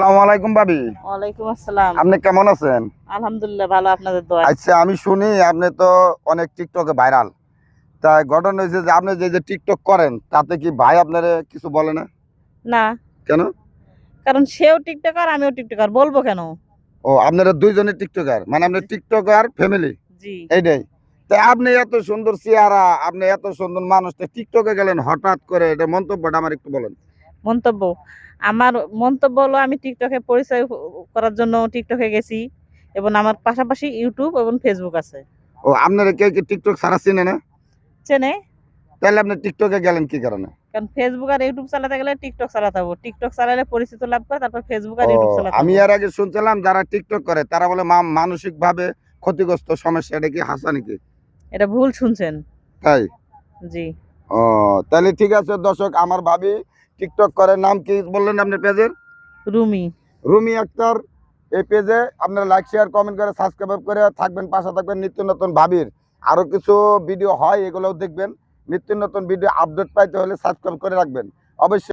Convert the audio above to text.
আসসালামু আলাইকুম ভাবি। ওয়ালাইকুম আসসালাম। আপনি কেমন আছেন? আলহামদুলিল্লাহ ভালো, আপনাদের দোয়ায়। আচ্ছা, আমি শুনি আপনি তো অনেক টিকটকে ভাইরাল। তাই ঘটনা হয়েছে যে আপনি যে টিকটক করেন তাতে কি ভাই আপনারে কিছু বলে না? না, কেন? কারণ সেও টিকটকার আমিও টিকটকার, বলবো কেন? ও, আপনারা দুইজনে টিকটকার, মানে আপনি টিকটকার ফ্যামিলি জি। এইটাই। তাই আপনি এত সুন্দর চেহারা, আপনি এত সুন্দর মানুষ, তা টিকটকে গেলেন হঠাৎ করে, এটা মন্তব্যটা আমার একটু বলেন। মন্তব্য, আমার মন্তব্য হলো আমি টিকটকে পরিচয় করার জন্য টিকটকে গেছি, এবং আমার পাশাপাশি ইউটিউব এবং ফেসবুক আছে। ও, আপনারা কেউ কি টিকটক ছাড়া চিনে না? চেনে? তাহলে আপনি টিকটকে গেলেন কি কারণে? কারণ ফেসবুক আর ইউটিউব চালাতে গেলে টিকটক চালাতে হবে, টিকটক চালালে পরিচিত লাভ করে, তারপর ফেসবুক আর ও, ইউটিউব চালাতে আমি হবে। এর আগে শুনছিলাম যারা টিকটক করে তারা বলে মানসিক ভাবে ক্ষতিগ্রস্ত সমস্যা, এটা কি হাসা নাকি? এটা ভুল শুনছেন। তাই? জি। ও, তাহলে ঠিক আছে দর্শক, আমার ভাবি টিকটক করে, নাম কি বললেন আপনার পেজের? রুমি। রুমি আক্তার। এই পেজে আপনারা লাইক শেয়ার কমেন্ট করে সাবস্ক্রাইব করে থাকবেন, পাশে থাকবেন। নিত্য নতুন ভাবির আরো কিছু ভিডিও হয়, এগুলোও দেখবেন। নিত্য নতুন ভিডিও আপডেট পাইতে হলে সাবস্ক্রাইব করে রাখবেন অবশ্যই।